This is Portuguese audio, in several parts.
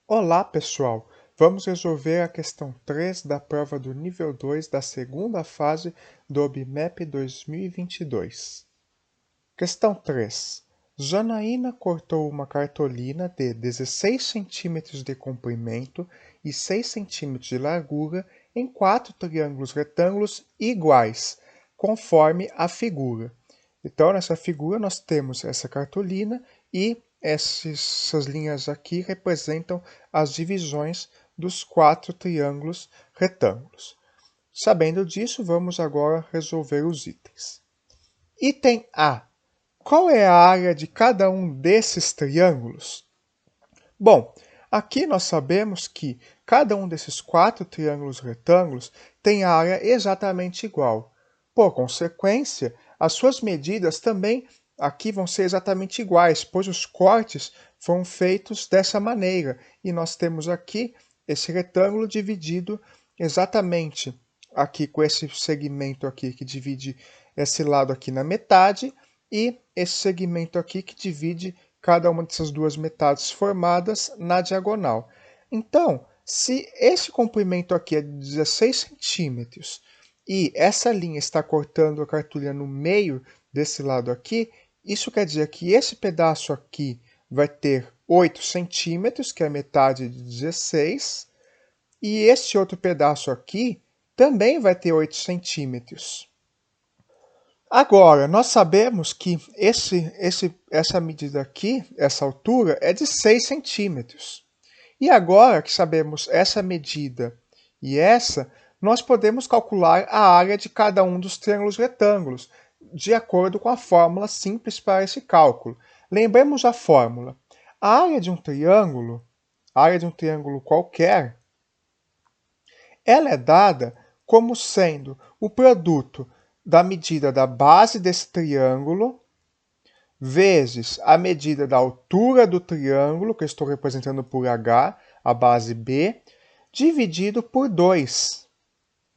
Olá, pessoal! Vamos resolver a questão 3 da prova do nível 2 da segunda fase do OBMAP 2022. Questão 3. Janaína cortou uma cartolina de 16 centímetros de comprimento e 6 centímetros de largura em 4 triângulos retângulos iguais, conforme a figura. Então, nessa figura, nós temos essa cartolina e essas linhas aqui representam as divisões dos 4 triângulos retângulos. Sabendo disso, vamos agora resolver os itens. Item A. Qual é a área de cada um desses triângulos? Bom, aqui nós sabemos que cada um desses 4 triângulos retângulos tem área exatamente igual. Por consequência, as suas medidas também aqui vão ser exatamente iguais, pois os cortes foram feitos dessa maneira. E nós temos aqui esse retângulo dividido exatamente aqui com esse segmento aqui que divide esse lado aqui na metade e esse segmento aqui que divide cada uma dessas duas metades formadas na diagonal. Então, se esse comprimento aqui é de 16 centímetros e essa linha está cortando a cartolina no meio desse lado aqui, isso quer dizer que esse pedaço aqui vai ter 8 centímetros, que é a metade de 16, e esse outro pedaço aqui também vai ter 8 centímetros. Agora, nós sabemos que essa medida aqui, essa altura, é de 6 centímetros. E agora que sabemos essa medida e essa, nós podemos calcular a área de cada um dos triângulos retângulos, de acordo com a fórmula simples para esse cálculo. Lembremos a fórmula. A área de um triângulo qualquer, ela é dada como sendo o produto da medida da base desse triângulo vezes a medida da altura do triângulo, que eu estou representando por H, a base B, dividido por 2.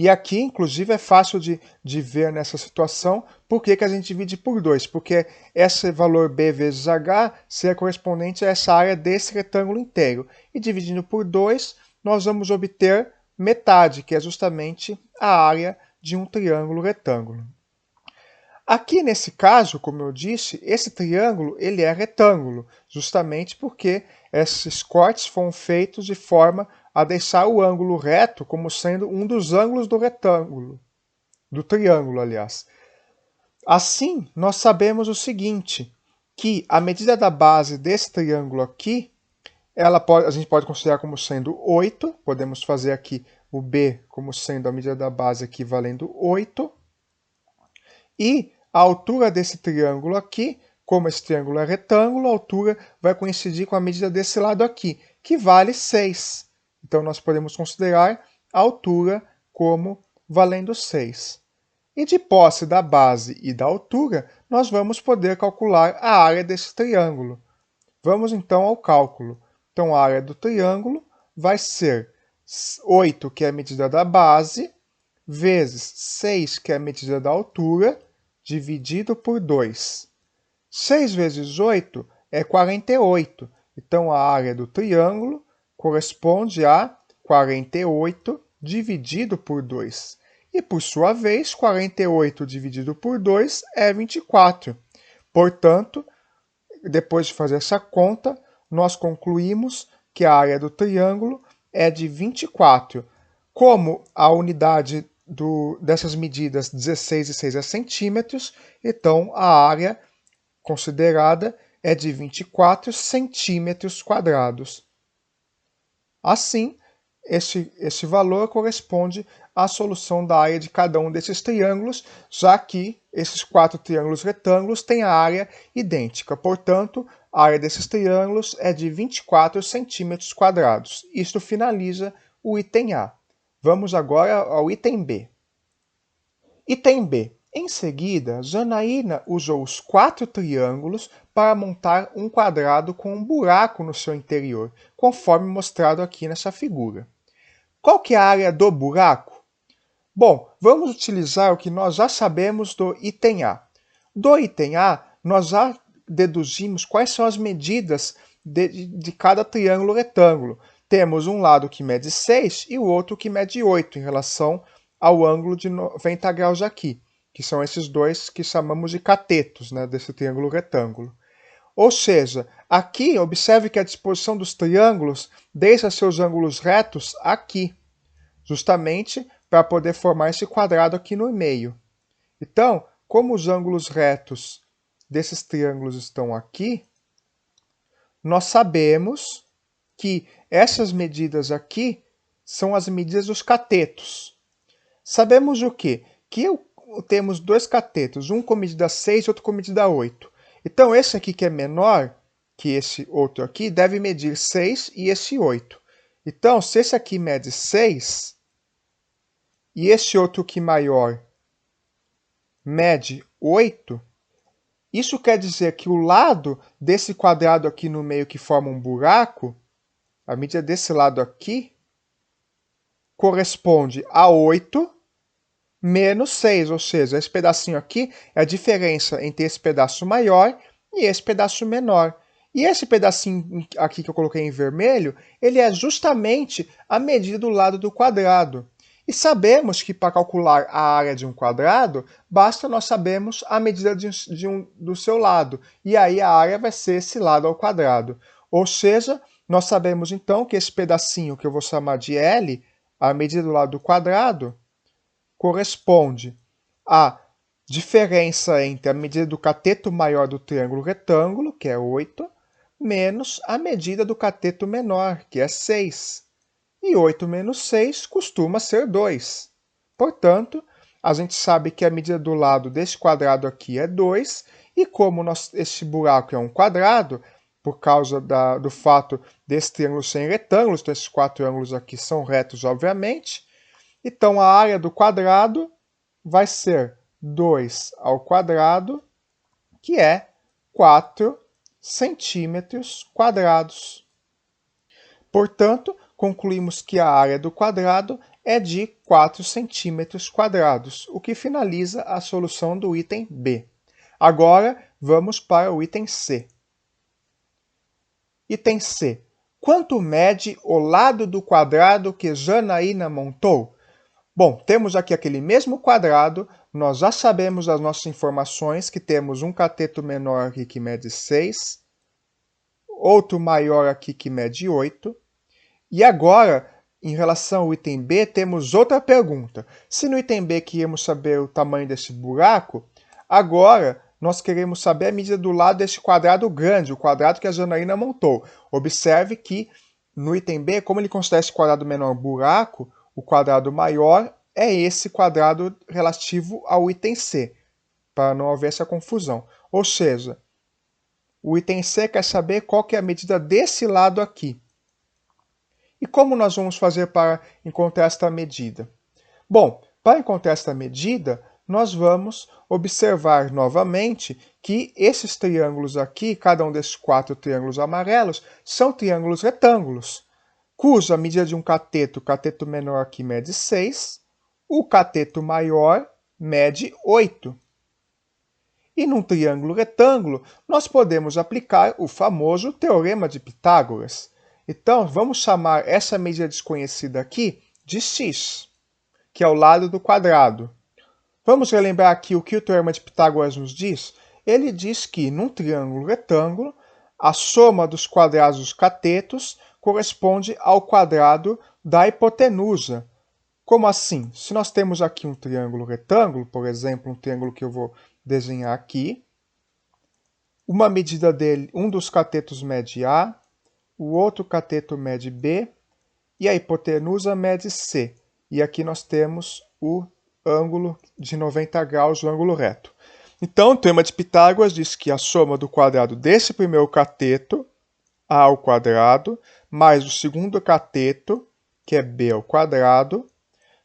E aqui, inclusive, é fácil de ver nessa situação por que a gente divide por 2, porque esse valor B vezes H seria correspondente a essa área desse retângulo inteiro. E dividindo por 2, nós vamos obter metade, que é justamente a área de um triângulo retângulo. Aqui nesse caso, como eu disse, esse triângulo ele é retângulo, justamente porque esses cortes foram feitos de forma a deixar o ângulo reto como sendo um dos ângulos do retângulo, do triângulo, aliás. Assim, nós sabemos o seguinte, que a medida da base desse triângulo aqui, a gente pode considerar como sendo 8, podemos fazer aqui o B como sendo a medida da base aqui valendo 8, e a altura desse triângulo aqui, como esse triângulo é retângulo, a altura vai coincidir com a medida desse lado aqui, que vale 6. Então, nós podemos considerar a altura como valendo 6. E de posse da base e da altura, nós vamos poder calcular a área desse triângulo. Vamos então ao cálculo. Então, a área do triângulo vai ser 8, que é a medida da base, vezes 6, que é a medida da altura, dividido por 2. 6 vezes 8 é 48. Então, a área do triângulo corresponde a 48 dividido por 2. E, por sua vez, 48 dividido por 2 é 24. Portanto, depois de fazer essa conta, nós concluímos que a área do triângulo é de 24. Como a unidade dessas medidas 16 e 6 é centímetros, então a área considerada é de 24 centímetros quadrados. Assim, esse valor corresponde à solução da área de cada um desses triângulos, já que esses 4 triângulos retângulos têm a área idêntica. Portanto, a área desses triângulos é de 24 centímetros quadrados. Isto finaliza o item A. Vamos agora ao item B. Item B. Em seguida, Janaína usou os 4 triângulos para montar um quadrado com um buraco no seu interior, conforme mostrado aqui nessa figura. Qual que é a área do buraco? Bom, vamos utilizar o que nós já sabemos do item A. Do item A, nós já deduzimos quais são as medidas de cada triângulo retângulo. temos um lado que mede 6 e o outro que mede 8 em relação ao ângulo de 90 graus aqui, que são esses dois que chamamos de catetos, né, desse triângulo retângulo. Ou seja, aqui observe que a disposição dos triângulos deixa seus ângulos retos aqui, justamente para poder formar esse quadrado aqui no meio. Então, como os ângulos retos desses triângulos estão aqui, nós sabemos que essas medidas aqui são as medidas dos catetos. Sabemos o quê? Que temos dois catetos, um com medida 6 e outro com medida 8. Então, esse aqui que é menor que esse outro aqui, deve medir 6 e esse 8. Então, se esse aqui mede 6 e esse outro que maior mede 8, isso quer dizer que o lado desse quadrado aqui no meio que forma um buraco, a medida desse lado aqui, corresponde a 8 menos 6, ou seja, esse pedacinho aqui é a diferença entre esse pedaço maior e esse pedaço menor. E esse pedacinho aqui que eu coloquei em vermelho, ele é justamente a medida do lado do quadrado. E sabemos que para calcular a área de um quadrado, basta nós sabermos a medida do seu lado. E aí a área vai ser esse lado ao quadrado. Ou seja, nós sabemos então que esse pedacinho que eu vou chamar de L, a medida do lado do quadrado, corresponde à diferença entre a medida do cateto maior do triângulo retângulo, que é 8, menos a medida do cateto menor, que é 6. E 8 menos 6 costuma ser 2. Portanto, a gente sabe que a medida do lado desse quadrado aqui é 2, e como esse buraco é um quadrado, por causa do fato desse triângulo ser retângulos, então esses quatro ângulos aqui são retos, obviamente, então, a área do quadrado vai ser 2 ao quadrado, que é 4 centímetros quadrados. Portanto, concluímos que a área do quadrado é de 4 centímetros quadrados, o que finaliza a solução do item B. Agora, vamos para o item C. Item C. Quanto mede o lado do quadrado que Janaína montou? Bom, temos aqui aquele mesmo quadrado, nós já sabemos as nossas informações, que temos um cateto menor aqui que mede 6, outro maior aqui que mede 8. E agora, em relação ao item B, temos outra pergunta. Se no item B queríamos saber o tamanho desse buraco, agora nós queremos saber a medida do lado desse quadrado grande, o quadrado que a Janaína montou. Observe que no item B, como ele considera esse quadrado menor buraco, o quadrado maior é esse quadrado relativo ao item C, para não haver essa confusão. Ou seja, o item C quer saber qual que é a medida desse lado aqui. E como nós vamos fazer para encontrar esta medida? Bom, para encontrar esta medida, nós vamos observar novamente que esses triângulos aqui, cada um desses 4 triângulos amarelos, são triângulos retângulos, cuja medida de um cateto, o cateto menor aqui mede 6, o cateto maior mede 8. E num triângulo retângulo, nós podemos aplicar o famoso Teorema de Pitágoras. Então, vamos chamar essa medida desconhecida aqui de x, que é o lado do quadrado. Vamos relembrar aqui o que o Teorema de Pitágoras nos diz? Ele diz que, num triângulo retângulo, a soma dos quadrados dos catetos corresponde ao quadrado da hipotenusa. Como assim? Se nós temos aqui um triângulo retângulo, por exemplo, um triângulo que eu vou desenhar aqui, uma medida dele, um dos catetos mede A, o outro cateto mede B e a hipotenusa mede C. E aqui nós temos o ângulo de 90 graus, o ângulo reto. Então, o Teorema de Pitágoras diz que a soma do quadrado desse primeiro cateto, A ao quadrado, mais o segundo cateto, que é B ao quadrado,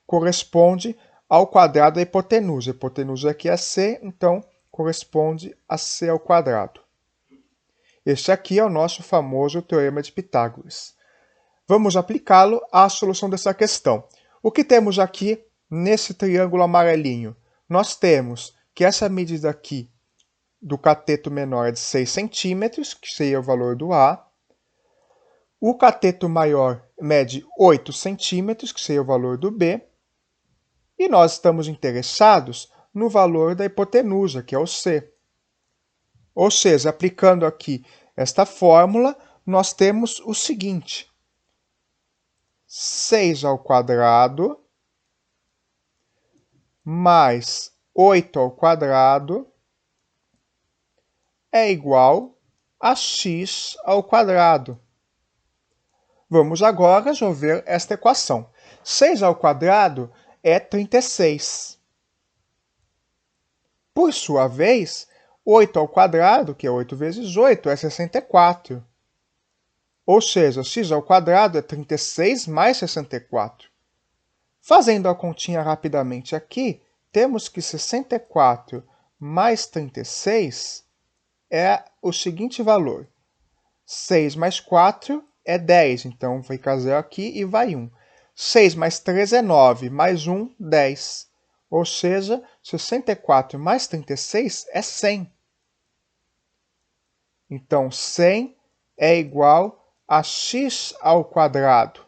corresponde ao quadrado da hipotenusa. A hipotenusa aqui é C, então corresponde a C ao quadrado. Este aqui é o nosso famoso Teorema de Pitágoras. Vamos aplicá-lo à solução dessa questão. O que temos aqui nesse triângulo amarelinho? Nós temos que essa medida aqui do cateto menor é de 6 centímetros, que seria o valor do A. O cateto maior mede 8 centímetros, que seria o valor do B, e nós estamos interessados no valor da hipotenusa, que é o C. Ou seja, aplicando aqui esta fórmula, nós temos o seguinte: 6 ao quadrado mais 8 ao quadrado é igual a x ao quadrado. Vamos agora resolver esta equação. 6 ao quadrado é 36. Por sua vez, 8 ao quadrado, que é 8 vezes 8, é 64. Ou seja, x ao quadrado é 36 mais 64. Fazendo a continha rapidamente aqui, temos que 64 mais 36 é o seguinte valor. 6 mais 4 é 10, então fica 0 aqui e vai 1. 6 mais 3 é 9, mais 1, 10. Ou seja, 64 mais 36 é 100. Então, 100 é igual a x ao quadrado.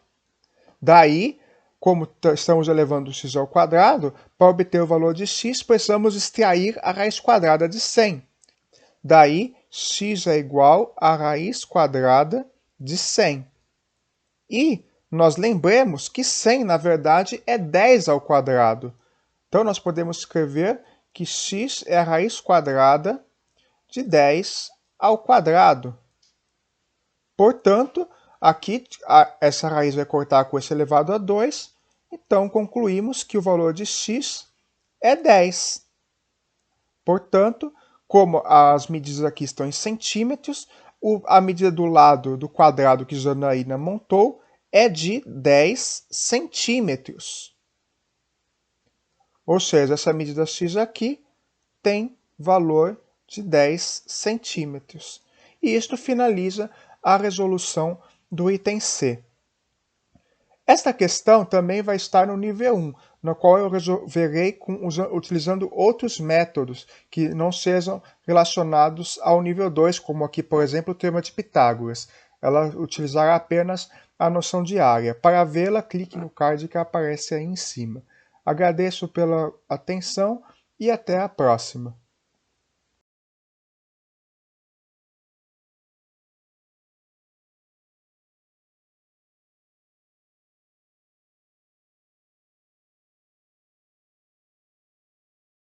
Daí, como estamos elevando x ao quadrado, para obter o valor de x, precisamos extrair a raiz quadrada de 100. Daí, x é igual a raiz quadrada de 100. E nós lembremos que 100, na verdade, é 10 ao quadrado. Então, nós podemos escrever que x é a raiz quadrada de 10 ao quadrado. Portanto, aqui essa raiz vai cortar com esse elevado a 2, então concluímos que o valor de x é 10. Portanto, como as medidas aqui estão em centímetros, a medida do lado do quadrado que Janaína montou é de 10 centímetros. Ou seja, essa medida x aqui tem valor de 10 centímetros. E isto finaliza a resolução do item C. Esta questão também vai estar no nível 1, no qual eu resolverei utilizando outros métodos que não sejam relacionados ao nível 2, como aqui, por exemplo, o teorema de Pitágoras. Ela utilizará apenas a noção de área. Para vê-la, clique no card que aparece aí em cima. Agradeço pela atenção e até a próxima.